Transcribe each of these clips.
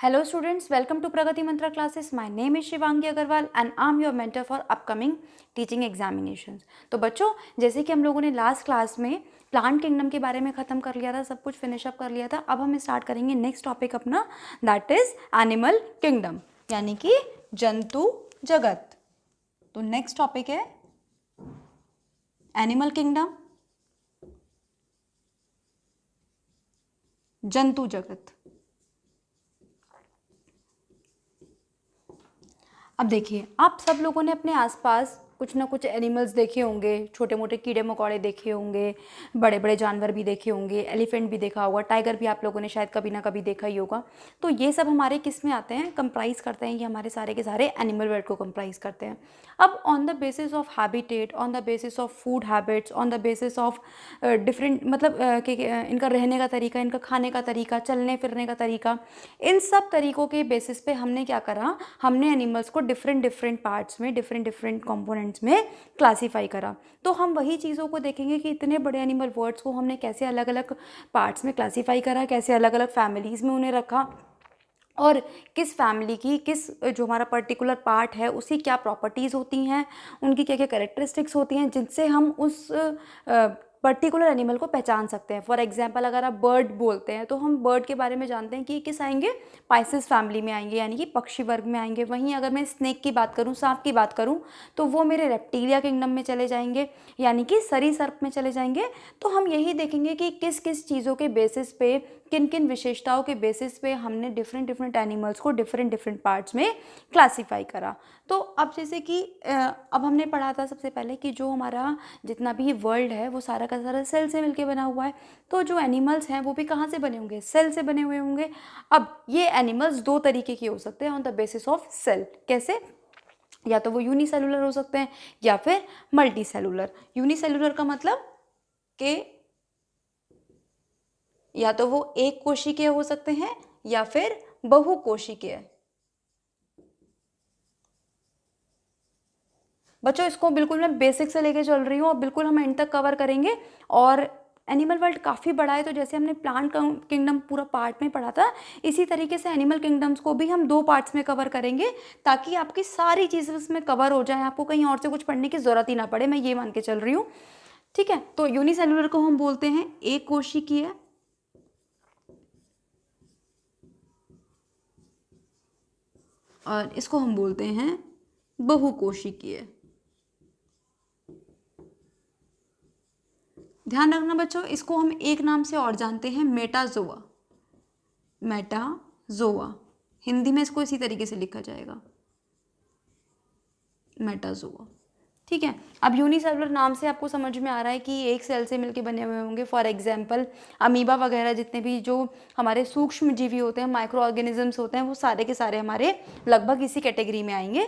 Hello students, welcome to Pragati Mantra classes. My name is Shivangi Agarwal and I'm your mentor for upcoming teaching examinations. तो बच्चों, जैसे कि हम लोगों ने लास्ट क्लास में प्लांट किंगडम के बारे में ख़त्म कर लिया था, सब कुछ फिनिश अप कर लिया था. अब हम स्टार्ट करेंगे नेक्स्ट टॉपिक अपना, दैट इज एनिमल किंगडम, यानी कि जंतु जगत. तो नेक्स्ट टॉपिक है एनिमल किंगडम, जंतु जगत. अब देखिए, आप सब लोगों ने अपने आसपास कुछ ना कुछ एनिमल्स देखे होंगे, छोटे मोटे कीड़े मकोड़े देखे होंगे, बड़े बड़े जानवर भी देखे होंगे, एलिफेंट भी देखा होगा, टाइगर भी आप लोगों ने शायद कभी ना कभी देखा ही होगा. तो ये सब हमारे किस में आते हैं, कंप्राइज करते हैं, ये हमारे सारे के सारे एनिमल वर्ल्ड को कंप्राइज करते हैं. अब on the basis of habitat, on the basis of food habits, on the basis of different मतलब इनका रहने का तरीका, इनका खाने का तरीका, चलने फिरने का तरीका, इन सब तरीक़ों के बेसिस पे हमने क्या करा, हमने एनिमल्स को डिफरेंट डिफरेंट पार्ट्स में, डिफरेंट डिफरेंट कंपोनेंट्स में क्लासीफाई करा. तो हम वही चीज़ों को देखेंगे कि इतने बड़े एनिमल वर्ड्स को हमने कैसे अलग अलग पार्ट्स में क्लासीफाई करा, कैसे अलग अलग फैमिलीज़ में उन्हें रखा, और किस फैमिली की किस जो हमारा पर्टिकुलर पार्ट है उसकी क्या प्रॉपर्टीज़ होती हैं, उनकी क्या क्या कैरेक्टरिस्टिक्स होती हैं जिनसे हम उस पर्टिकुलर एनिमल को पहचान सकते हैं. फॉर एग्जांपल, अगर आप बर्ड बोलते हैं तो हम बर्ड के बारे में जानते हैं कि किस आएंगे, पाइसेस फैमिली में आएंगे, यानी कि पक्षी वर्ग में आएंगे. वहीं अगर मैं स्नेक की बात करूं, सांप की बात करूं, तो वो मेरे रेप्टिलिया किंगडम में चले जाएंगे, यानी कि सरीसर्प में चले जाएंगे. तो हम यही देखेंगे कि किस किस चीज़ों के बेसिस पे, किन किन विशेषताओं के बेसिस पे हमने डिफरेंट डिफरेंट एनिमल्स को डिफरेंट डिफरेंट पार्ट्स में क्लासीफाई करा. तो अब जैसे कि अब हमने पढ़ा था सबसे पहले कि जो हमारा जितना भी वर्ल्ड है वो सारा का सारा सेल से मिलके बना हुआ है. तो जो एनिमल्स हैं वो भी कहाँ से बने होंगे, सेल से बने हुए होंगे. अब ये एनिमल्स दो तरीके के हो सकते हैं on the basis of sale. कैसे? या तो वो यूनिसेलुलर हो सकते हैं या फिर मल्टी सेलुलर. यूनिसेलुलर का मतलब कि या तो वो एक कोशिकीय हो सकते हैं या फिर बहुकोशिकीय. बच्चों, इसको बिल्कुल मैं बेसिक से लेके चल रही हूँ और बिल्कुल हम एंड तक कवर करेंगे. और एनिमल वर्ल्ड काफ़ी बड़ा है, तो जैसे हमने प्लांट किंगडम पूरा पार्ट में पढ़ा था, इसी तरीके से एनिमल किंगडम्स को भी हम दो पार्ट्स में कवर करेंगे, ताकि आपकी सारी चीज़ें उसमें कवर हो जाए, आपको कहीं और से कुछ पढ़ने की ज़रूरत ही ना पड़े. मैं ये मान के चल रही हूँ, ठीक है. तो यूनिसेलुलर को हम बोलते हैं एक कोशिकीय, और इसको हम बोलते हैं बहुकोशिकीय. ध्यान रखना बच्चों, इसको हम एक नाम से और जानते हैं, मेटाजोआ. मेटाजोआ, हिंदी में इसको इसी तरीके से लिखा जाएगा, मेटाजोआ. ठीक है. अब यूनिसेलुलर नाम से आपको समझ में आ रहा है कि एक सेल से मिलके बने हुए होंगे. फॉर एग्जांपल, अमीबा वगैरह जितने भी जो हमारे सूक्ष्म जीवी होते हैं, माइक्रो ऑर्गेनिजम्स होते हैं, वो सारे के सारे हमारे लगभग इसी कैटेगरी में आएंगे.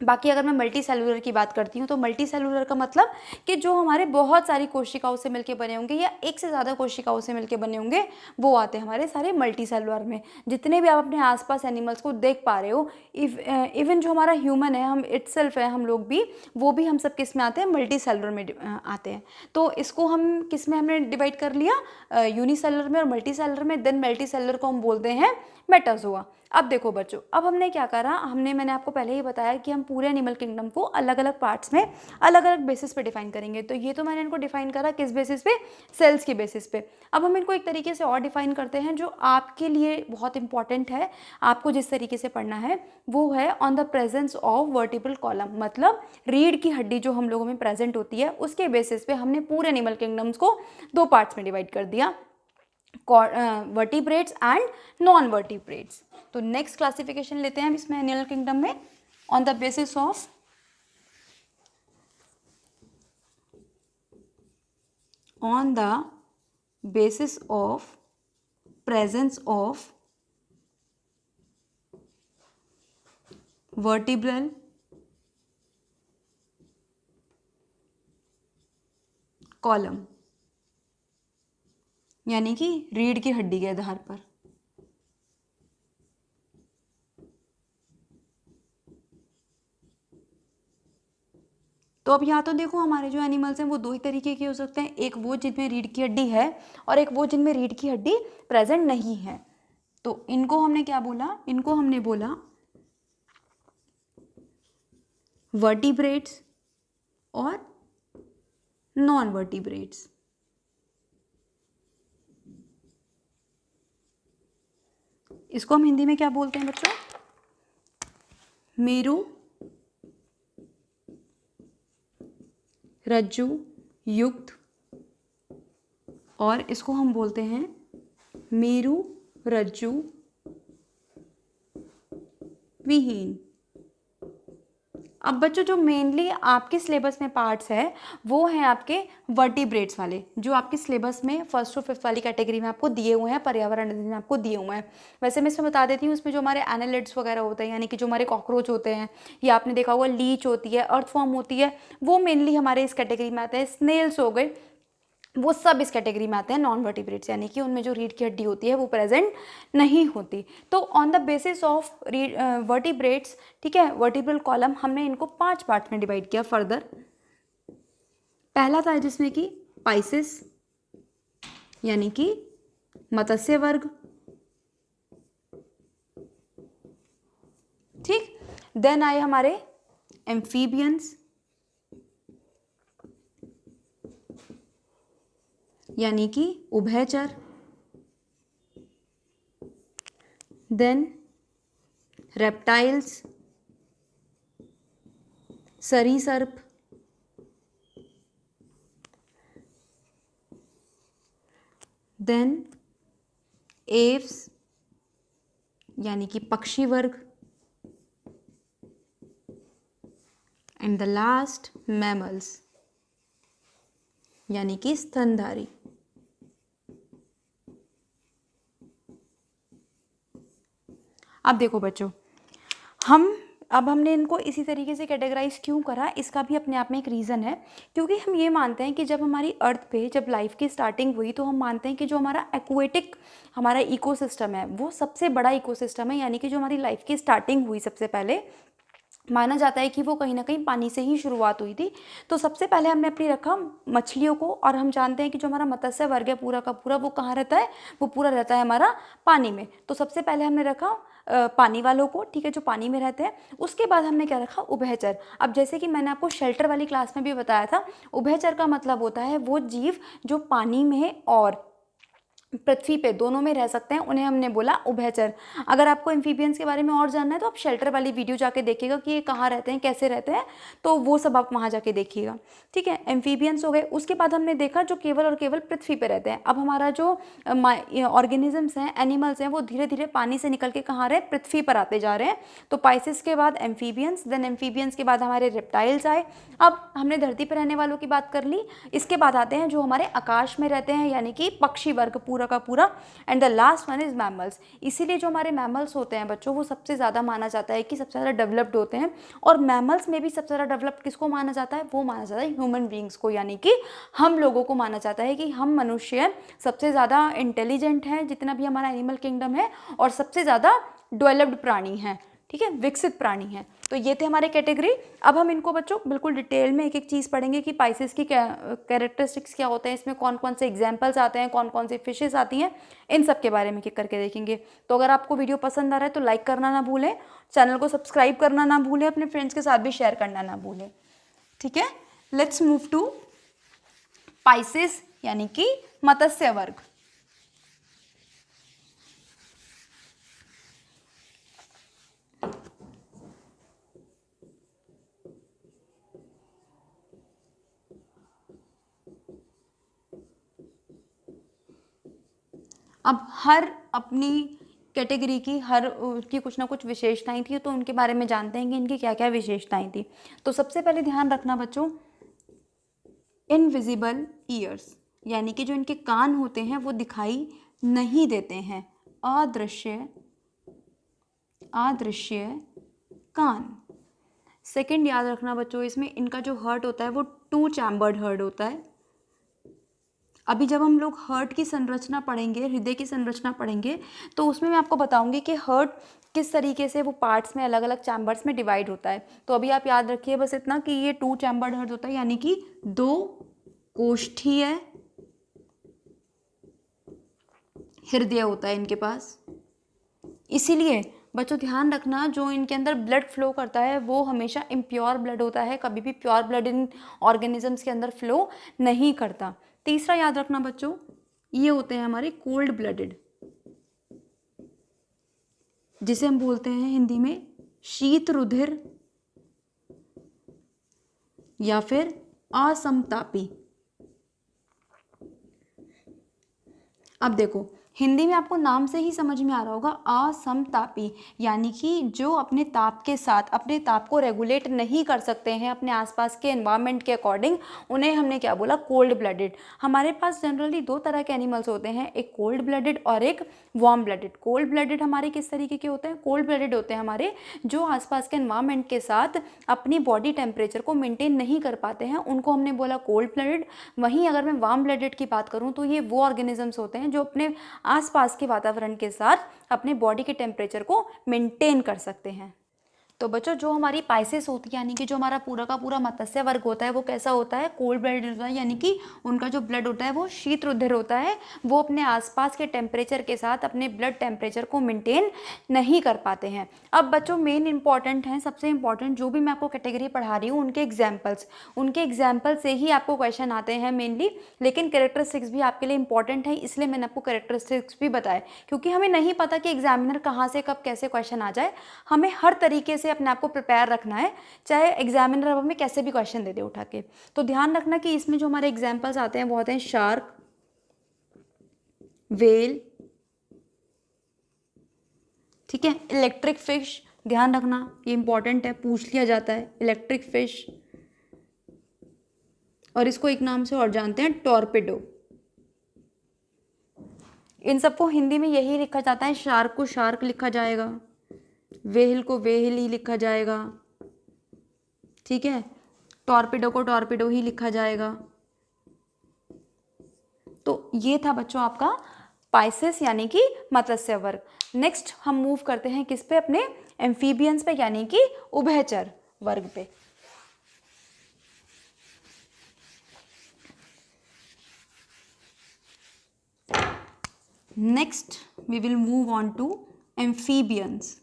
बाकी अगर मैं मल्टी सेलुलर की बात करती हूँ, तो मल्टी सेलुलर का मतलब कि जो हमारे बहुत सारी कोशिकाओं से मिलके बने होंगे या एक से ज़्यादा कोशिकाओं से मिलके बने होंगे, वो आते हैं हमारे सारे मल्टी सेलुलर में. जितने भी आप अपने आसपास एनिमल्स को देख पा रहे हो, इवन जो हमारा ह्यूमन है, हम इटसेल्फ है, हम लोग भी, वो भी हम सब किस में आते हैं, मल्टी सेलुलर में आते हैं. तो इसको हम किस में हमने डिवाइड कर लिया, यूनिसेलुलर में और मल्टी सेलुलर में. देन मल्टी सेलुलर को हम बोलते हैं मेटाजोआ. अब देखो बच्चों, अब हमने क्या करा, मैंने आपको पहले ही बताया कि हम पूरे एनिमल किंगडम को अलग अलग पार्ट्स में अलग अलग बेसिस पे डिफाइन करेंगे. तो ये तो मैंने इनको डिफाइन करा किस बेसिस पे, सेल्स के बेसिस पे. अब हम इनको एक तरीके से और डिफाइन करते हैं जो आपके लिए बहुत इंपॉर्टेंट है, आपको जिस तरीके से पढ़ना है, वो है on the presence of vertebral column. मतलब रीढ़ की हड्डी जो हम लोगों में प्रेजेंट होती है, उसके बेसिस पे हमने पूरे एनिमल किंगडम्स को दो पार्ट्स में डिवाइड कर दिया, वर्टिब्रेट्स एंड नॉन वर्टिब्रेट्स. तो नेक्स्ट क्लासिफिकेशन लेते हैं हम इसमें एनिमल किंगडम में, on the basis of presence of vertebral column, यानी कि रीढ़ की हड्डी के आधार पर. तो अब यहाँ तो देखो, हमारे जो एनिमल्स हैं वो दो ही तरीके के हो सकते हैं, एक वो जिनमें रीढ़ की हड्डी है और एक वो जिनमें रीढ़ की हड्डी प्रेजेंट नहीं है. तो इनको हमने क्या बोला, इनको हमने बोला वर्टिब्रेट्स और नॉन वर्टिब्रेट्स। इसको हम हिंदी में क्या बोलते हैं बच्चों, मेरु, रज्जु युक्त, और इसको हम बोलते हैं मेरु रज्जु विहीन। अब बच्चों जो मेनली आपके सिलेबस में पार्ट्स है वो हैं आपके वर्टिब्रेट्स वाले, जो आपके सिलेबस में 1st to 5th वाली कैटेगरी में आपको दिए हुए हैं, पर्यावरण में आपको दिए हुए हैं। वैसे मैं इसमें बता देती हूँ, उसमें जो हमारे एनालिड्स वगैरह होते हैं, यानी कि जो हमारे कॉकरोच होते हैं, या आपने देखा होगा लीच होती है, अर्थवॉर्म होती है, वो मेनली हमारे इस कैटेगरी में आते हैं। स्नेल्स हो गए, वो सब इस कैटेगरी में आते हैं नॉन वर्टिब्रेट्स, यानी कि उनमें जो रीढ़ की हड्डी होती है वो प्रेजेंट नहीं होती। तो on the basis of vertebrates, ठीक है, वर्टिब्रल कॉलम, हमने इनको 5 पार्ट में डिवाइड किया फर्दर। पहला था जिसमें कि पाइसेस, यानी कि मत्स्य वर्ग, ठीक। देन आए हमारे एम्फीबियंस, यानी कि उभयचर। देन रेप्टाइल्स, सरीसर्प। देन एव्स, यानी कि पक्षी वर्ग। एंड द लास्ट मैमल्स, यानी कि स्तनधारी। अब देखो बच्चों, अब हमने इनको इसी तरीके से कैटेगराइज क्यों करा, इसका भी अपने आप में एक रीज़न है। क्योंकि हम ये मानते हैं कि जब हमारी अर्थ पे जब लाइफ की स्टार्टिंग हुई, तो हम मानते हैं कि जो हमारा एक्वेटिक हमारा इकोसिस्टम है वो सबसे बड़ा इकोसिस्टम है, यानी कि जो हमारी लाइफ की स्टार्टिंग हुई सबसे पहले, माना जाता है कि वो कहीं ना कहीं पानी से ही शुरुआत हुई थी। तो सबसे पहले हमने अपनी रखा मछलियों को, और हम जानते हैं कि जो हमारा मत्स्य वर्ग है पूरा का पूरा, वो कहाँ रहता है, वो पूरा रहता है हमारा पानी में। तो सबसे पहले हमने रखा पानी वालों को, ठीक है, जो पानी में रहते हैं। उसके बाद हमने क्या रखा, उभयचर। अब जैसे कि मैंने आपको शेल्टर वाली क्लास में भी बताया था, उभयचर का मतलब होता है वो जीव जो पानी में और पृथ्वी पे दोनों में रह सकते हैं, उन्हें हमने बोला उभयचर। अगर आपको एम्फीबियंस के बारे में और जानना है तो आप शेल्टर वाली वीडियो जाके देखिएगा कि ये कहाँ रहते हैं, कैसे रहते हैं, तो वो सब आप वहाँ जाके देखिएगा, ठीक है। एम्फीबियंस हो गए। उसके बाद हमने देखा जो केवल और केवल पृथ्वी पे रहते हैं। अब हमारा जो ऑर्गेनिजम्स हैं, एनिमल्स हैं, वो धीरे धीरे पानी से निकल के कहाँ रहे, पृथ्वी पर आते जा रहे हैं। तो पाइसेस के बाद एम्फीबियंस, देन एम्फीबियंस के बाद हमारे रेप्टाइल्स आए। अब हमने धरती पर रहने वालों की बात कर ली। इसके बाद आते हैं जो हमारे आकाश में रहते हैं, यानी कि पक्षी वर्ग पूरा का पूरा। And the last one is mammals. इसीलिए जो हमारे मैमल्स होते हैं बच्चों, वो सबसे ज़्यादा माना जाता है कि सबसे ज़्यादा डेवलप्ड होते हैं। और मैमल्स में भी सबसे ज़्यादा डेवलप्ड किसको माना जाता है, वो माना जाता है ह्यूमन बींग्स को, यानी कि हम लोगों को माना जाता है कि हम मनुष्य सबसे ज़्यादा इंटेलिजेंट हैं जितना भी हमारा एनिमल किंगडम है, और सबसे ज़्यादा डेवलप्ड प्राणी हैं, ठीक है, विकसित प्राणी हैं। तो ये थे हमारे कैटेगरी। अब हम इनको बच्चों बिल्कुल डिटेल में एक एक चीज़ पढ़ेंगे कि पाइसेस की कैरेक्टरिस्टिक्स क्या होते हैं, इसमें कौन कौन से एग्जाम्पल्स आते हैं, कौन कौन सी फिशेस आती हैं, इन सब के बारे में एक करके देखेंगे। तो अगर आपको वीडियो पसंद आ रहा है तो लाइक करना ना भूलें, चैनल को सब्सक्राइब करना ना भूलें, अपने फ्रेंड्स के साथ भी शेयर करना ना भूलें, ठीक है। लेट्स मूव टू पाइसेस, यानी कि मत्स्य वर्ग। अब हर अपनी कैटेगरी की हर की कुछ ना कुछ विशेषताएं थी, तो उनके बारे में जानते हैं कि इनकी क्या क्या विशेषताएं थी। तो सबसे पहले ध्यान रखना बच्चों, इनविजिबल ईयर्स, यानी कि जो इनके कान होते हैं वो दिखाई नहीं देते हैं, अदृश्य अदृश्य कान। सेकंड याद रखना बच्चों, इसमें इनका जो हार्ट होता है वो 2 चैम्बर्ड हार्ट होता है। अभी जब हम लोग हार्ट की संरचना पढ़ेंगे, हृदय की संरचना पढ़ेंगे, तो उसमें मैं आपको बताऊंगी कि हार्ट किस तरीके से वो पार्ट्स में अलग अलग चैम्बर्स में डिवाइड होता है। तो अभी आप याद रखिए बस इतना कि ये 2 चैम्बर्ड हार्ट होता है, यानी कि 2 कोष्ठीय हृदय होता है इनके पास। इसीलिए बच्चों ध्यान रखना, जो इनके अंदर ब्लड फ्लो करता है वो हमेशा इम्प्योर ब्लड होता है, कभी भी प्योर ब्लड इन ऑर्गेनिजम्स के अंदर फ्लो नहीं करता। तीसरा याद रखना बच्चों, ये होते हैं हमारे कोल्ड ब्लडेड, जिसे हम बोलते हैं हिंदी में शीत रुधिर या फिर असमतापी। अब देखो हिंदी में आपको नाम से ही समझ में आ रहा होगा, असमतापी, यानी कि जो अपने ताप के साथ अपने ताप को रेगुलेट नहीं कर सकते हैं अपने आसपास के एनवायरनमेंट के अकॉर्डिंग, उन्हें हमने क्या बोला, कोल्ड ब्लडेड। हमारे पास जनरली दो तरह के एनिमल्स होते हैं, एक कोल्ड ब्लडेड और एक वार्म ब्लडेड। कोल्ड ब्लडेड हमारे किस तरीके के होते हैं, कोल्ड ब्लडेड होते हैं हमारे जो आसपास के एनवायरनमेंट के साथ अपनी बॉडी टेम्परेचर को मेंटेन नहीं कर पाते हैं, उनको हमने बोला कोल्ड ब्लडेड। वहीं अगर मैं वार्म ब्लडेड की बात करूँ तो ये वो ऑर्गेनिजम्स होते हैं जो अपने आसपास के वातावरण के साथ अपने बॉडी के टेम्परेचर को मेंटेन कर सकते हैं। तो बच्चों जो हमारी पाइसेस होती है, यानी कि जो हमारा पूरा का पूरा मत्स्य वर्ग होता है, वो कैसा होता है, कोल्ड ब्लडेड होता है, यानी कि उनका जो ब्लड होता है वो शीत रुधिर होता है, वो अपने आसपास के टेम्परेचर के साथ अपने ब्लड टेम्परेचर को मेंटेन नहीं कर पाते हैं। अब बच्चों मेन इंपॉर्टेंट हैं, सबसे इंपॉर्टेंट जो भी मैं आपको कैटेगरी पढ़ा रही हूँ उनके एग्जाम्पल से ही आपको क्वेश्चन आते हैं मेनली, लेकिन कैरेक्टरिस्टिक्स भी आपके लिए इंपॉर्टेंट है, इसलिए मैंने आपको कैरेक्टरिस्टिक्स भी बताए, क्योंकि हमें नहीं पता कि एग्जामिनर कहाँ से कब कैसे क्वेश्चन आ जाए। हमें हर तरीके से अपने आप को प्रिपेयर रखना है, चाहे एग्जामिनर अब हमें कैसे भी क्वेश्चन दे दे उठा के। तो ध्यान रखना कि इसमें जो हमारे एग्जाम्पल्स आते हैं वो होते हैं शार्क, वेल, ठीक है, इलेक्ट्रिक फिश, ध्यान रखना ये इंपॉर्टेंट है, पूछ लिया जाता है, इलेक्ट्रिक फिश, और इसको एक नाम से और जानते हैं, टॉर्पेडो। इन सबको हिंदी में यही लिखा जाता है, शार्क को शार्क लिखा जाएगा, वेल को वेल ही लिखा जाएगा, ठीक है, टॉर्पेडो को टॉर्पेडो ही लिखा जाएगा। तो ये था बच्चों आपका पाइसेस यानी कि मत्स्य वर्ग। नेक्स्ट हम मूव करते हैं किस पे, अपने एम्फीबियंस पे यानी कि उभयचर वर्ग पे। Next we will move on to amphibians,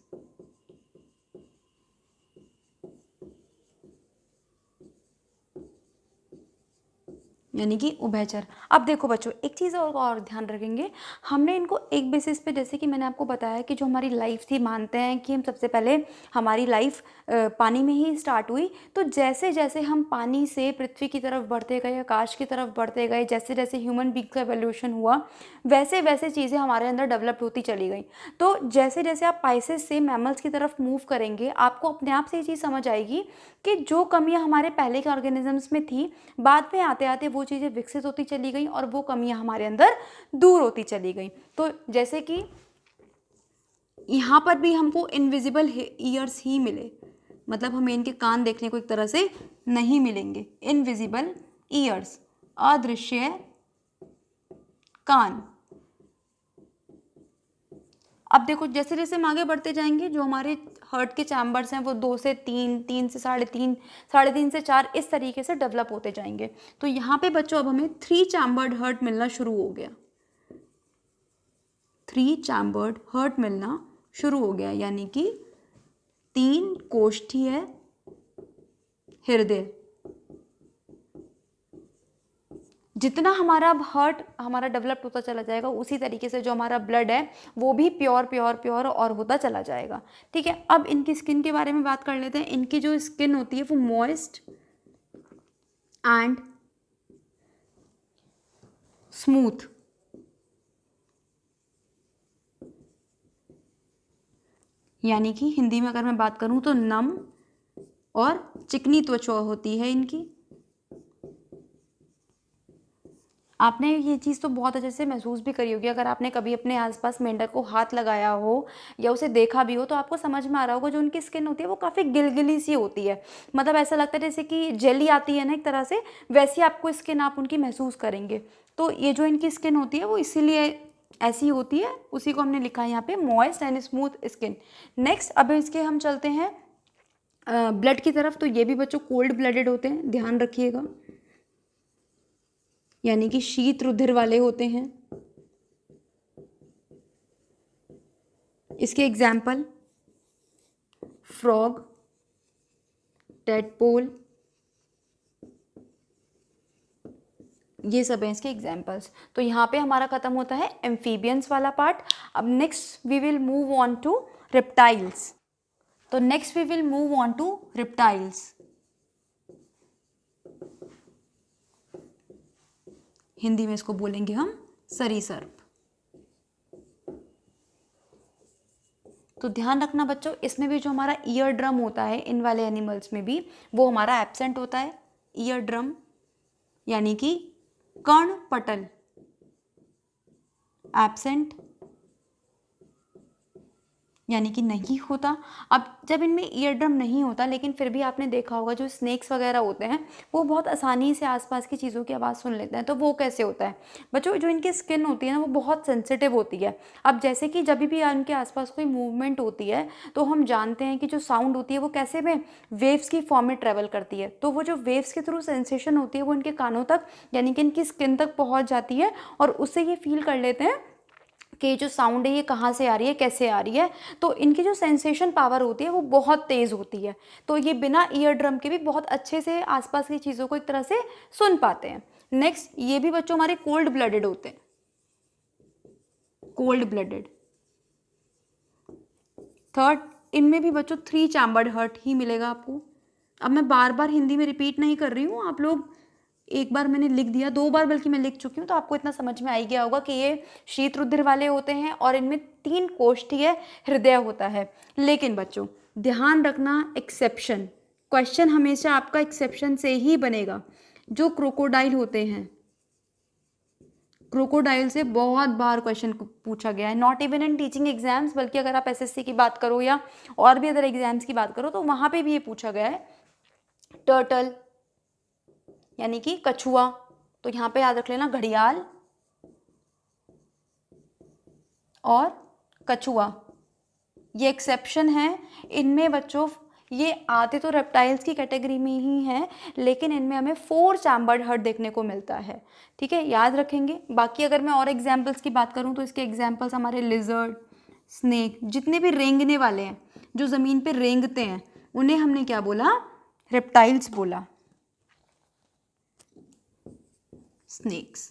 यानी कि उभयचर। अब देखो बच्चों एक चीज़ और ध्यान रखेंगे, हमने इनको एक बेसिस पे, जैसे कि मैंने आपको बताया कि जो हमारी लाइफ थी, मानते हैं कि हम सबसे पहले हमारी लाइफ पानी में ही स्टार्ट हुई, तो जैसे जैसे हम पानी से पृथ्वी की तरफ बढ़ते गए, आकाश की तरफ बढ़ते गए, जैसे जैसे ह्यूमन बींग का एवोल्यूशन हुआ, वैसे वैसे चीज़ें हमारे अंदर डेवलप होती चली गई। तो जैसे जैसे आप पाइसेस से मैमल्स की तरफ मूव करेंगे, आपको अपने आप से ये चीज़ समझ आएगी कि जो कमियां हमारे पहले के ऑर्गेनिजम्स में थी, बाद में आते आते वो चीज़ें विकसित होती चली गई और वो कमियां हमारे अंदर दूर होती चली गई। तो जैसे कि यहाँ पर भी हमको इनविजिबल ईयर्स ही मिले, मतलब हमें इनके कान देखने को एक तरह से नहीं मिलेंगे, इनविजिबल ईयर्स, अदृश्य कान। अब देखो जैसे जैसे हम आगे बढ़ते जाएंगे, जो हमारे हार्ट के चैम्बर्स हैं वो 2 से 3, 3 से 3.5, 3.5 से 4 इस तरीके से डेवलप होते जाएंगे। तो यहाँ पे बच्चों अब हमें 3 चैम्बर्ड हार्ट मिलना शुरू हो गया, 3 चैम्बर्ड हार्ट मिलना शुरू हो गया, यानी कि 3 कोष्ठीय हृदय। जितना हमारा हार्ट हमारा डेवलप होता चला जाएगा, उसी तरीके से जो हमारा ब्लड है वो भी प्योर प्योर प्योर और होता चला जाएगा, ठीक है। अब इनकी स्किन के बारे में बात कर लेते हैं। इनकी जो स्किन होती है वो मॉइस्ट एंड स्मूथ, यानी कि हिंदी में अगर मैं बात करूं तो नम और चिकनी त्वचा होती है इनकी। आपने ये चीज़ तो बहुत अच्छे से महसूस भी करी होगी, अगर आपने कभी अपने आसपास मेंढक को हाथ लगाया हो या उसे देखा भी हो तो आपको समझ में आ रहा होगा, जो उनकी स्किन होती है वो काफ़ी गिलगिली सी होती है, मतलब ऐसा लगता है जैसे कि जेली आती है ना एक तरह से, वैसी आपको स्किन आप उनकी महसूस करेंगे। तो ये जो इनकी स्किन होती है वो इसीलिए ऐसी होती है, उसी को हमने लिखा है यहाँ पे moist and smooth skin. Next अब इसके हम चलते हैं ब्लड की तरफ। तो ये भी बच्चों कोल्ड ब्लडेड होते हैं, ध्यान रखिएगा, यानी कि शीत रुधिर वाले होते हैं। इसके एग्जाम्पल फ्रॉग, टेडपोल, ये सब हैं इसके एग्जाम्पल्स। तो यहाँ पे हमारा खत्म होता है एम्फीबियंस वाला पार्ट। अब next we will move on to reptiles. तो next we will move on to reptiles. Hindi में इसको बोलेंगे हम सरीसृप। तो ध्यान रखना बच्चों, इसमें भी जो हमारा ईयर ड्रम होता है इन वाले एनिमल्स में भी वो हमारा एब्सेंट होता है। ईयर ड्रम यानी कि कर्णपटल एब्सेंट, यानी कि नहीं होता। अब जब इनमें ईयर ड्रम नहीं होता, लेकिन फिर भी आपने देखा होगा जो स्नेक्स वगैरह होते हैं वो बहुत आसानी से आसपास की चीज़ों की आवाज़ सुन लेते हैं। तो वो कैसे होता है बच्चों, जो इनकी स्किन होती है ना वो बहुत सेंसिटिव होती है। अब जैसे कि जब भी इनके आसपास कोई मूवमेंट होती है तो हम जानते हैं कि जो साउंड होती है वो कैसे में वेव्स की फॉर्म में ट्रेवल करती है। तो वो जो वेव्स के थ्रू सेंसेशन होती है वो इनके कानों तक यानी कि इनकी स्किन तक पहुँच जाती है और उससे ये फील कर लेते हैं कि जो साउंड है ये कहाँ से आ रही है, कैसे आ रही है। तो इनकी जो सेंसेशन पावर होती है वो बहुत तेज़ होती है। तो ये बिना ईयर ड्रम के भी बहुत अच्छे से आसपास की चीज़ों को एक तरह से सुन पाते हैं। नेक्स्ट, ये भी बच्चों हमारे कोल्ड ब्लडेड होते हैं, कोल्ड ब्लडेड। थर्ड, इनमें भी बच्चों 3 चैम्बर्ड हार्ट ही मिलेगा आपको। अब मैं बार बार हिंदी में रिपीट नहीं कर रही हूँ, आप लोग एक बार मैंने लिख दिया, 2 बार बल्कि मैं लिख चुकी हूँ, तो आपको इतना समझ में आ ही गया होगा कि ये शीत रुधिर वाले होते हैं और इनमें 3 कोष्ठीय हृदय होता है। लेकिन बच्चों ध्यान रखना, एक्सेप्शन, क्वेश्चन हमेशा आपका एक्सेप्शन से ही बनेगा। जो क्रोकोडाइल होते हैं, क्रोकोडाइल से बहुत बार क्वेश्चन पूछा गया है, not even in teaching exams, बल्कि अगर आप एसएससी की बात करो या और भी अदर एग्जाम्स की बात करो तो वहाँ पे भी ये पूछा गया है। टर्टल यानी कि कछुआ, तो यहाँ पे याद रख लेना घड़ियाल और कछुआ, ये एक्सेप्शन है। इनमें बच्चों ये आते तो रेप्टाइल्स की कैटेगरी में ही हैं, लेकिन इनमें हमें 4 चैम्बर्ड हार्ट देखने को मिलता है। ठीक है, याद रखेंगे। बाकी अगर मैं और एग्जाम्पल्स की बात करूँ तो इसके एग्जाम्पल्स हमारे लिजर्ड, स्नेक, जितने भी रेंगने वाले हैं, जो ज़मीन पे रेंगते हैं, उन्हें हमने क्या बोला, रेप्टाइल्स बोला, स्नेक्स,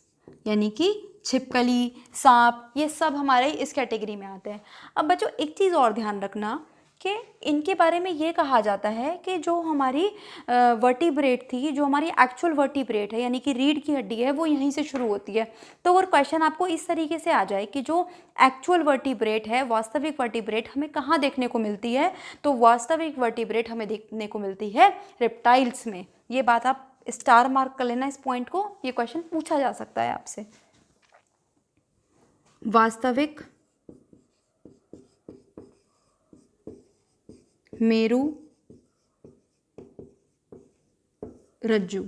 यानी कि छिपकली, सांप, ये सब हमारे इस कैटेगरी में आते हैं। अब बच्चों एक चीज़ और ध्यान रखना कि इनके बारे में ये कहा जाता है कि जो हमारी वर्टिब्रेट थी, जो हमारी एक्चुअल वर्टिब्रेट है यानी कि रीढ़ की हड्डी है, वो यहीं से शुरू होती है। तो अगर क्वेश्चन आपको इस तरीके से आ जाए कि जो एक्चुअल वर्टिब्रेट है, वास्तविक वर्टिब्रेट हमें कहाँ देखने को मिलती है, तो वास्तविक वर्टिब्रेट हमें देखने को मिलती है रेप्टाइल्स में। ये बात आप स्टार मार्क कर लेना इस पॉइंट को, ये क्वेश्चन पूछा जा सकता है आपसे। वास्तविक मेरु रज्जु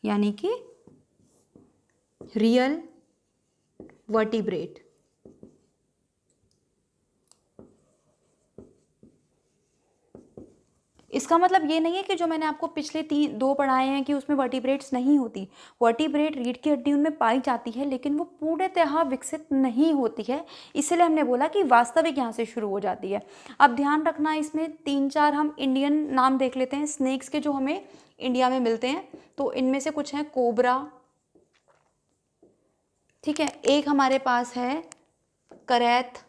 यानी कि रियल वर्टिब्रेट। इसका मतलब ये नहीं है कि जो मैंने आपको पिछले 2 पढ़ाए हैं कि उसमें वर्टिब्रेट्स नहीं होती। वर्टिब्रेट रीढ़ की हड्डी उनमें पाई जाती है, लेकिन वो पूर्णतः विकसित नहीं होती है, इसलिए हमने बोला कि वास्तविक यहाँ से शुरू हो जाती है। अब ध्यान रखना, इसमें 3-4 हम इंडियन नाम देख लेते हैं स्नेक्स के जो हमें इंडिया में मिलते हैं। तो इनमें से कुछ हैं कोबरा, ठीक है, एक हमारे पास है करैत,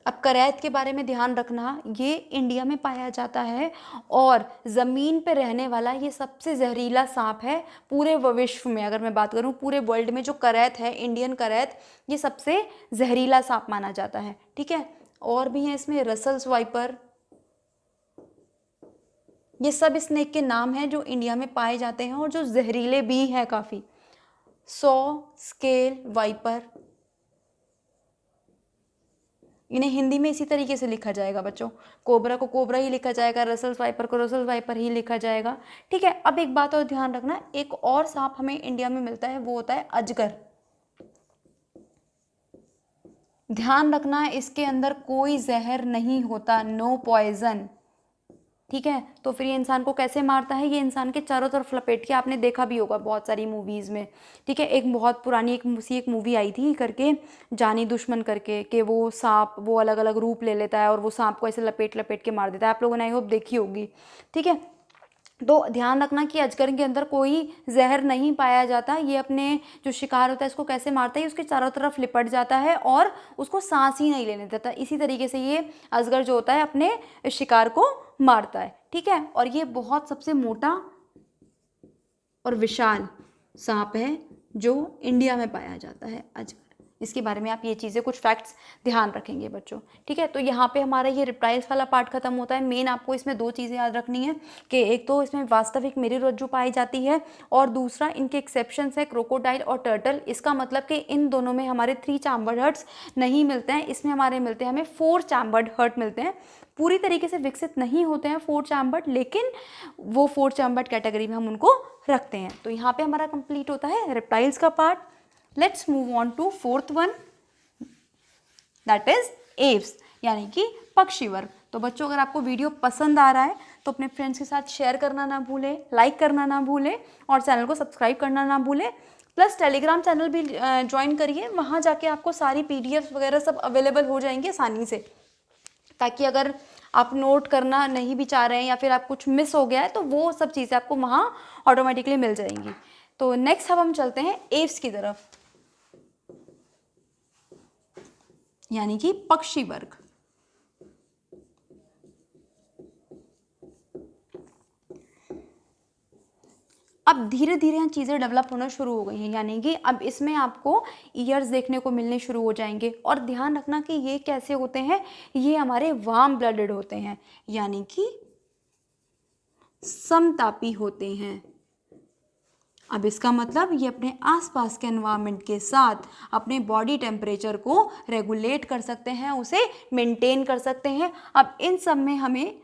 अब करैत के बारे में ध्यान रखना, ये इंडिया में पाया जाता है और ज़मीन पे रहने वाला ये सबसे जहरीला सांप है पूरे विश्व में। अगर मैं बात करूँ पूरे वर्ल्ड में, जो करैत है, इंडियन करैत, ये सबसे जहरीला सांप माना जाता है। ठीक है, और भी हैं इसमें रसल्स वाइपर, ये सब स्नेक के नाम हैं जो इंडिया में पाए जाते हैं और जो जहरीले भी हैं काफ़ी। सॉ स्केल वाइपर, इन्हें हिंदी में इसी तरीके से लिखा जाएगा बच्चों, कोबरा को कोबरा ही लिखा जाएगा, रसल्स वाइपर को रसल्स वाइपर ही लिखा जाएगा। ठीक है, अब एक बात और ध्यान रखना, एक और सांप हमें इंडिया में मिलता है, वो होता है अजगर। ध्यान रखना, इसके अंदर कोई जहर नहीं होता, नो पॉइजन। ठीक है। तो फिर ये इंसान को कैसे मारता है, ये इंसान के चारों तरफ लपेट के, आपने देखा भी होगा बहुत सारी मूवीज़ में, ठीक है। एक बहुत पुरानी एक मूवी आई थी करके, जानी दुश्मन करके, कि वो सांप वो अलग अलग रूप ले लेता है और वो सांप को ऐसे लपेट लपेट के मार देता है, आप लोगों ने आई होप देखी होगी, ठीक है। तो ध्यान रखना कि अजगर के अंदर कोई जहर नहीं पाया जाता, ये अपने जो शिकार होता है इसको कैसे मारता है, उसके चारों तरफ लिपट जाता है और उसको सांस ही नहीं लेने देता। इसी तरीके से ये अजगर जो होता है अपने शिकार को मारता है, ठीक है। और ये बहुत सबसे मोटा और विशाल सांप है जो इंडिया में पाया जाता है, अजगर। इसके बारे में आप ये चीज़ें कुछ फैक्ट्स ध्यान रखेंगे बच्चों, ठीक है। तो यहाँ पे हमारा ये रिप्टाइल्स वाला पार्ट खत्म होता है। मेन आपको इसमें दो चीज़ें याद रखनी है कि एक तो इसमें वास्तविक मेरुरज्जु पाई जाती है और दूसरा इनके एक्सेप्शंस है क्रोकोडाइल और टर्टल। इसका मतलब कि इन दोनों में हमारे 3 चैम्बर्ड हर्ट्स नहीं मिलते हैं, इसमें हमारे मिलते हैं हमें 4 चैम्बर्ड हर्ट मिलते हैं। पूरी तरीके से विकसित नहीं होते हैं 4 चैम्बर्ड, लेकिन वो 4 चैम्बर्ड कैटेगरी में हम उनको रखते हैं। तो यहाँ पे हमारा कंप्लीट होता है रेप्टाइल्स का part. Let's move on to 4th one, that is aves, यानी कि पक्षी वर्ग। तो बच्चों अगर आपको वीडियो पसंद आ रहा है तो अपने फ्रेंड्स के साथ शेयर करना ना भूलें, लाइक करना ना भूलें और चैनल को सब्सक्राइब करना ना भूलें। प्लस टेलीग्राम चैनल भी ज्वाइन करिए, वहाँ जाके आपको सारी पीडीएफ वगैरह सब अवेलेबल हो जाएंगे आसानी से, ताकि अगर आप नोट करना नहीं भी चाह रहे हैं या फिर आप कुछ मिस हो गया है तो वो सब चीज़ें आपको वहाँ ऑटोमेटिकली मिल जाएंगी। तो नेक्स्ट अब हम चलते हैं एव्स की तरफ, यानी कि पक्षी वर्ग। अब धीरे धीरे यहाँ चीज़ें डेवलप होना शुरू हो गई हैं, यानी कि अब इसमें आपको ईयर्स देखने को मिलने शुरू हो जाएंगे। और ध्यान रखना कि ये कैसे होते हैं, ये हमारे वार्म ब्लडेड होते हैं, यानी कि समतापी होते हैं। अब इसका मतलब ये अपने आसपास के एनवायरनमेंट के साथ अपने बॉडी टेम्परेचर को रेगुलेट कर सकते हैं, उसे मेंटेन कर सकते हैं। अब इन सब में हमें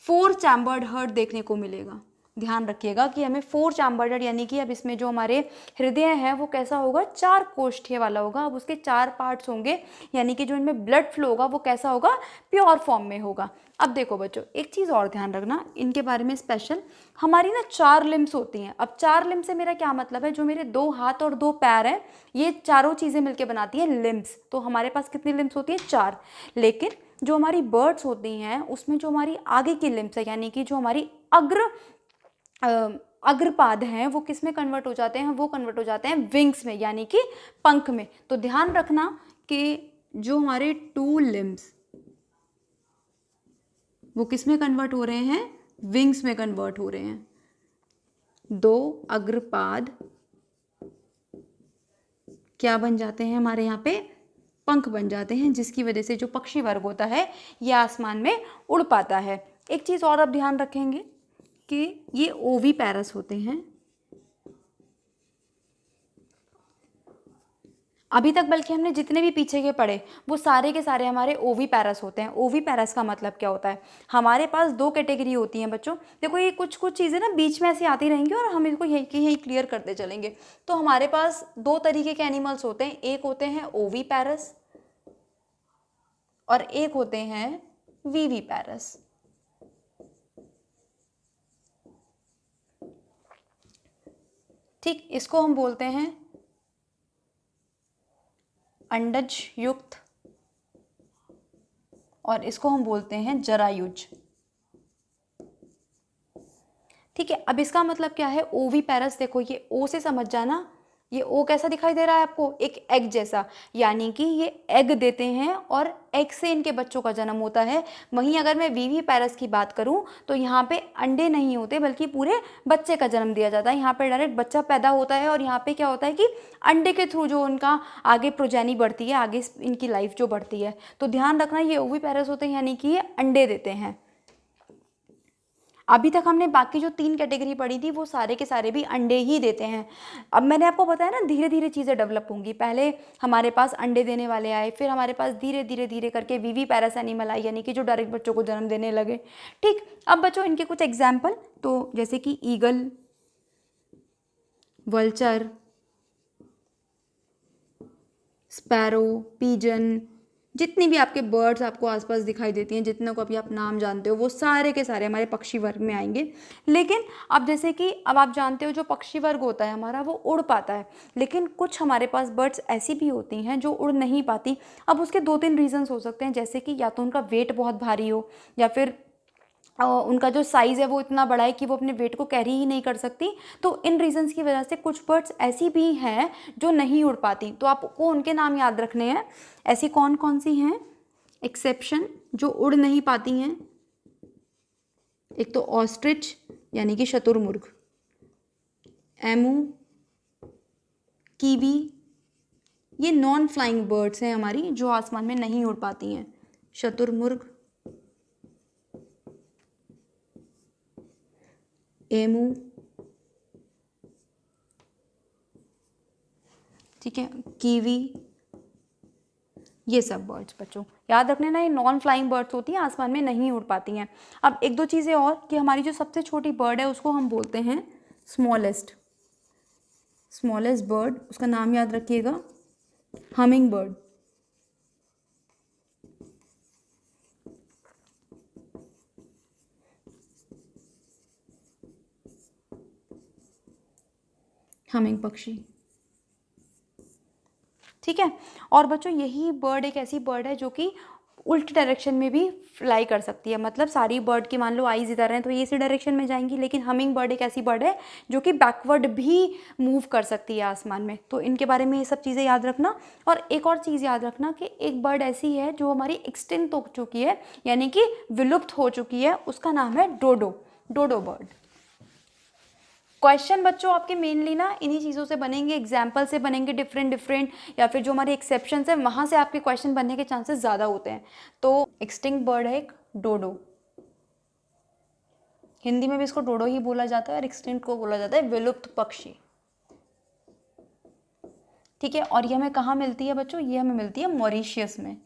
4 चैम्बर्ड हर्ट देखने को मिलेगा। ध्यान रखिएगा कि हमें 4 चैम्बर्ड, यानी कि अब इसमें जो हमारे हृदय है वो कैसा होगा, 4 कोष्ठीय वाला होगा। अब उसके 4 पार्ट्स होंगे, यानी कि जो इनमें ब्लड फ्लो होगा वो कैसा होगा, प्योर फॉर्म में होगा। अब देखो बच्चों, एक चीज़ और ध्यान रखना इनके बारे में स्पेशल, हमारी ना 4 लिम्स होती हैं। अब 4 लिम्स से मेरा क्या मतलब है, जो मेरे 2 हाथ और 2 पैर हैं, ये चारों चीज़ें मिलकर बनाती हैं लिम्स। तो हमारे पास कितनी लिम्स होती हैं, 4। लेकिन जो हमारी बर्ड्स होती हैं उसमें जो हमारी आगे की लिम्स है, यानी कि जो हमारी अग्रपाद हैं, वो किस में कन्वर्ट हो जाते हैं, वो कन्वर्ट हो जाते हैं विंग्स में, यानी कि पंख में। तो ध्यान रखना कि जो हमारे 2 लिम्स वो किस में कन्वर्ट हो रहे हैं, विंग्स में कन्वर्ट हो रहे हैं। 2 अग्रपाद क्या बन जाते हैं हमारे यहाँ पे, पंख बन जाते हैं, जिसकी वजह से जो पक्षी वर्ग होता है ये आसमान में उड़ पाता है। एक चीज़ और आप ध्यान रखेंगे कि ये ओवी पैरस होते हैं। अभी तक बल्कि हमने जितने भी पीछे के पढ़े वो सारे के सारे हमारे ओवी पैरस होते हैं। ओवी पैरस का मतलब क्या होता है, हमारे पास 2 कैटेगरी होती हैं बच्चों। देखो ये कुछ चीज़ें ना बीच में ऐसी आती रहेंगी और हम इसको यही क्लियर करते चलेंगे। तो हमारे पास 2 तरीके के एनिमल्स होते हैं, एक होते हैं ओवी पैरस और एक होते हैं वीवी पैरस। ठीक, इसको हम बोलते हैं अंडज युक्त और इसको हम बोलते हैं जरायुज। ठीक है, अब इसका मतलब क्या है, ओवी पैरस, देखो ये ओ से समझ जाना, ये ओ कैसा दिखाई दे रहा है आपको, एक एग जैसा, यानी कि ये एग देते हैं और एग से इनके बच्चों का जन्म होता है। वहीं अगर मैं वीवी पैरस की बात करूं तो यहाँ पे अंडे नहीं होते बल्कि पूरे बच्चे का जन्म दिया जाता है। यहाँ पे डायरेक्ट बच्चा पैदा होता है और यहाँ पे क्या होता है कि अंडे के थ्रू जो उनका आगे प्रोजेनी बढ़ती है, आगे इनकी लाइफ जो बढ़ती है। तो ध्यान रखना ये ओवी पैरस होते हैं, यानी कि ये अंडे देते हैं। अभी तक हमने बाकी जो 3 कैटेगरी पढ़ी थी वो सारे के सारे भी अंडे ही देते हैं। अब मैंने आपको बताया ना धीरे धीरे चीज़ें डेवलप होंगी, पहले हमारे पास अंडे देने वाले आए, फिर हमारे पास धीरे धीरे धीरे करके वीवी पैरस एनिमल आए, यानी कि जो डायरेक्ट बच्चों को जन्म देने लगे। ठीक, अब बच्चों इनके कुछ एग्जाम्पल, तो जैसे कि ईगल, वल्चर, स्पैरो, पीजन, जितनी भी आपके बर्ड्स आपको आसपास दिखाई देती हैं, जितनों को अभी आप नाम जानते हो, वो सारे के सारे हमारे पक्षी वर्ग में आएंगे। लेकिन अब जैसे कि अब आप जानते हो जो पक्षी वर्ग होता है हमारा वो उड़ पाता है, लेकिन कुछ हमारे पास बर्ड्स ऐसी भी होती हैं जो उड़ नहीं पाती। अब उसके 2-3 रीजंस हो सकते हैं, जैसे कि या तो उनका वेट बहुत भारी हो, या फिर उनका जो साइज़ है वो इतना बड़ा है कि वो अपने वेट को कैरी ही नहीं कर सकती। तो इन रीजंस की वजह से कुछ बर्ड्स ऐसी भी हैं जो नहीं उड़ पाती, तो आपको उनके नाम याद रखने हैं। ऐसी कौन कौन सी हैं एक्सेप्शन जो उड़ नहीं पाती हैं? एक तो ऑस्ट्रिच यानी कि शतुरमुर्ग, एमू, कीवी, ये नॉन फ्लाइंग बर्ड्स हैं हमारी जो आसमान में नहीं उड़ पाती हैं। शतुरमुर्ग, एमू, ठीक है, कीवी, ये सब बर्ड्स बच्चों याद रखने ना, ये नॉन फ्लाइंग बर्ड्स होती हैं, आसमान में नहीं उड़ पाती हैं। अब एक दो चीज़ें और कि हमारी जो सबसे छोटी बर्ड है उसको हम बोलते हैं स्मॉलेस्ट। स्मॉलेस्ट बर्ड, उसका नाम याद रखिएगा, हमिंग बर्ड। हमिंग पक्षी, ठीक है। और बच्चों यही बर्ड एक ऐसी बर्ड है जो कि उल्टी डायरेक्शन में भी फ्लाई कर सकती है। मतलब सारी बर्ड की मान लो आईज इधर हैं तो ये इसी डायरेक्शन में जाएंगी, लेकिन हमिंग बर्ड एक ऐसी बर्ड है जो कि बैकवर्ड भी मूव कर सकती है आसमान में। तो इनके बारे में ये सब चीज़ें याद रखना। और एक और चीज़ याद रखना कि एक बर्ड ऐसी है जो हमारी एक्सटिंक्ट हो चुकी है, यानी कि विलुप्त हो चुकी है, उसका नाम है डोडो, डोडो बर्ड। क्वेश्चन बच्चों आपके मेनली ना इन्हीं चीज़ों से बनेंगे, एग्जाम्पल से बनेंगे डिफरेंट डिफरेंट, या फिर जो हमारे एक्सेप्शंस हैं वहाँ से आपके क्वेश्चन बनने के चांसेस ज़्यादा होते हैं। तो एक्सटिंक्ट बर्ड है एक डोडो, हिंदी में भी इसको डोडो ही बोला जाता है और एक्सटिंक्ट को बोला जाता है विलुप्त पक्षी, ठीक है। और ये हमें कहाँ मिलती है बच्चों? ये हमें मिलती है मॉरिशियस में।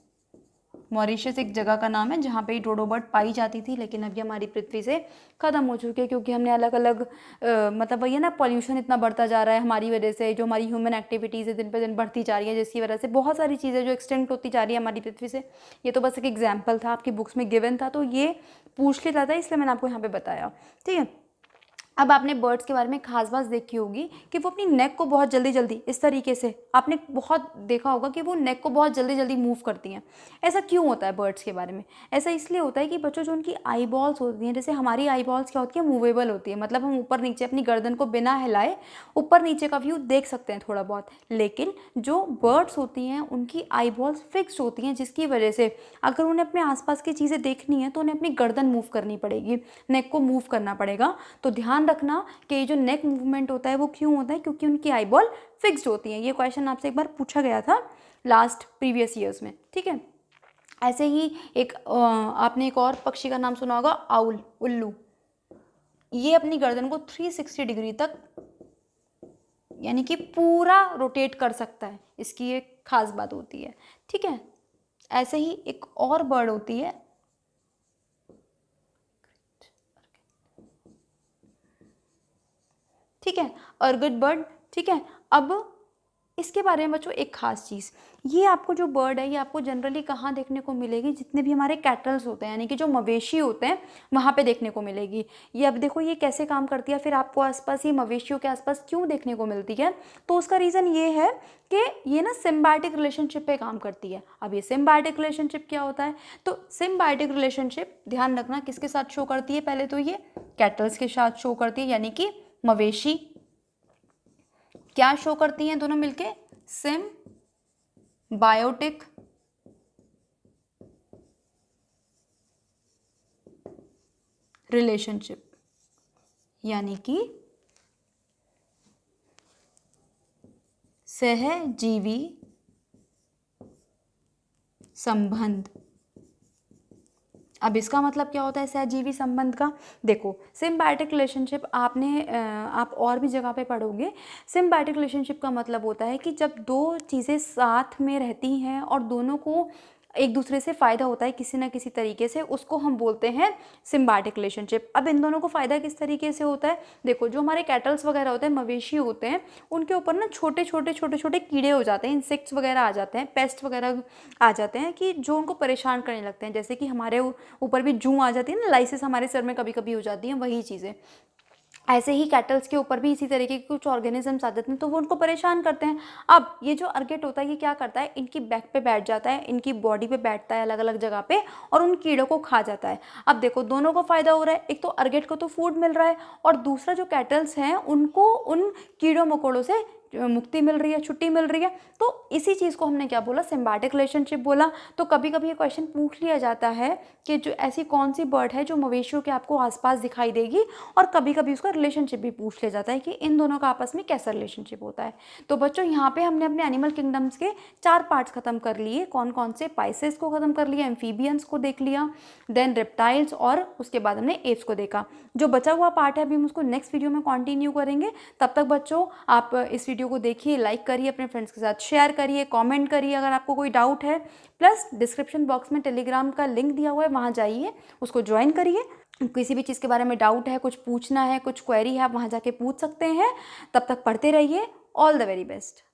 मॉरिशस एक जगह का नाम है जहाँ पे डोडो बर्ड पाई जाती थी, लेकिन अब ये हमारी पृथ्वी से ख़त्म हो चुकी है, क्योंकि हमने अलग अलग मतलब वही है ना, पॉल्यूशन इतना बढ़ता जा रहा है हमारी वजह से, जो हमारी ह्यूमन एक्टिविटीज़ है दिन पे दिन बढ़ती जा रही है, जिसकी वजह से बहुत सारी चीज़ें जो एक्सटेंट होती जा रही है हमारी पृथ्वी से। ये तो बस एक एग्जाम्पल था, आपकी बुक्स में गिवन था, तो ये पूछ लेता था इसलिए मैंने आपको यहाँ पर बताया, ठीक है। अब आपने बर्ड्स के बारे में खास बात देखी होगी कि वो अपनी नेक को बहुत जल्दी जल्दी इस तरीके से, आपने बहुत देखा होगा कि वो नेक को बहुत जल्दी जल्दी मूव करती हैं। ऐसा क्यों होता है बर्ड्स के बारे में? ऐसा इसलिए होता है कि बच्चों जो उनकी आई बॉल्स होती हैं, जैसे हमारी आई बॉल्स क्या होती है, मूवेबल होती है, मतलब हम ऊपर नीचे अपनी गर्दन को बिना हिलाए ऊपर नीचे का व्यू देख सकते हैं थोड़ा बहुत। लेकिन जो बर्ड्स होती हैं उनकी आई बॉल्स फिक्स्ड होती हैं, जिसकी वजह से अगर उन्हें अपने आसपास की चीज़ें देखनी है तो उन्हें अपनी गर्दन मूव करनी पड़ेगी, नेक को मूव करना पड़ेगा। तो ध्यान रखना कि ये जो नेक मूवमेंट होता है वो क्यों होता है, क्योंकि उनकी आई बॉल फिक्स्ड होती हैं। ये क्वेश्चन आपसे एक बार पूछा गया था लास्ट प्रीवियस ईयर्स में, ठीक है। ऐसे ही एक आपने एक और पक्षी का नाम सुना होगा, आउल, उल्लू। ये अपनी गर्दन को 360 डिग्री तक यानी कि पूरा रोटेट कर सकता है, इसकी एक खास बात होती है, ठीक है। ऐसे ही एक और बर्ड होती है, ठीक है, अर्गुट बर्ड, ठीक है। अब इसके बारे में बच्चों एक खास चीज़, ये आपको जो बर्ड है ये आपको जनरली कहाँ देखने को मिलेगी? जितने भी हमारे कैटल्स होते हैं यानी कि जो मवेशी होते हैं वहाँ पे देखने को मिलेगी। ये अब देखो ये कैसे काम करती है, फिर आपको आसपास ये मवेशियों के आसपास क्यों देखने को मिलती है? तो उसका रीज़न ये है कि ये ना सिम्बायोटिक रिलेशनशिप पे काम करती है। अब ये सिम्बायोटिक रिलेशनशिप क्या होता है? तो सिम्बायोटिक रिलेशनशिप ध्यान रखना किसके साथ शो करती है? पहले तो ये कैटल्स के साथ शो करती है, यानी कि मवेशी क्या शो करती हैं दोनों मिलके? सिम्बायोटिक रिलेशनशिप, यानी कि सहजीवी संबंध। अब इसका मतलब क्या होता है सहजीवी संबंध का? देखो सिम्बायोटिक रिलेशनशिप आप और भी जगह पे पढ़ोगे। सिम्बायोटिक रिलेशनशिप का मतलब होता है कि जब दो चीज़ें साथ में रहती हैं और दोनों को एक दूसरे से फ़ायदा होता है किसी ना किसी तरीके से, उसको हम बोलते हैं सिम्बायोटिक रिलेशनशिप। अब इन दोनों को फ़ायदा किस तरीके से होता है, देखो जो हमारे कैटल्स वगैरह होते हैं, मवेशी होते हैं, उनके ऊपर ना छोटे छोटे छोटे छोटे कीड़े हो जाते हैं, इंसेक्ट्स वगैरह आ जाते हैं, पेस्ट वगैरह आ जाते हैं कि जो उनको परेशान करने लगते हैं। जैसे कि हमारे ऊपर भी जूं आ जाती है ना, लाइसिस हमारे सर में कभी कभी हो जाती है, वही चीज़ें। ऐसे ही कैटल्स के ऊपर भी इसी तरीके के कुछ ऑर्गेनिजम्स आ जाते हैं, तो वो उनको परेशान करते हैं। अब ये जो अर्गेट होता है ये क्या करता है, इनकी बैक पे बैठ जाता है, इनकी बॉडी पे बैठता है अलग अलग जगह पे, और उन कीड़ों को खा जाता है। अब देखो दोनों को फायदा हो रहा है, एक तो अर्गेट को तो फूड मिल रहा है, और दूसरा जो कैटल्स हैं उनको उन कीड़ों मकोड़ों से मुक्ति मिल रही है, छुट्टी मिल रही है। तो इसी चीज़ को हमने क्या बोला, सिम्बायोटिक रिलेशनशिप बोला। तो कभी कभी ये क्वेश्चन पूछ लिया जाता है कि जो ऐसी कौन सी बर्ड है जो मवेशियों के आपको आसपास दिखाई देगी, और कभी कभी उसका रिलेशनशिप भी पूछ लिया जाता है कि इन दोनों का आपस में कैसा रिलेशनशिप होता है। तो बच्चों यहाँ पे हमने अपने एनिमल किंगडम्स के 4 पार्ट्स खत्म कर लिए। कौन कौन से, पाइसेस को खत्म कर लिया, एम्फीबियंस को देख लिया, देन रेप्टाइल्स, और उसके बाद हमने एप्स को देखा। जो बचा हुआ पार्ट है अभी हम उसको नेक्स्ट वीडियो में कंटिन्यू करेंगे। तब तक बच्चों आप इस वीडियो को देखिए, लाइक करिए, अपने फ्रेंड्स के साथ शेयर करिए, कमेंट करिए अगर आपको कोई डाउट है। प्लस डिस्क्रिप्शन बॉक्स में टेलीग्राम का लिंक दिया हुआ है, वहाँ जाइए, उसको ज्वाइन करिए। किसी भी चीज़ के बारे में डाउट है, कुछ पूछना है, कुछ क्वेरी है, आप वहाँ जाके पूछ सकते हैं। तब तक पढ़ते रहिए। All the very best.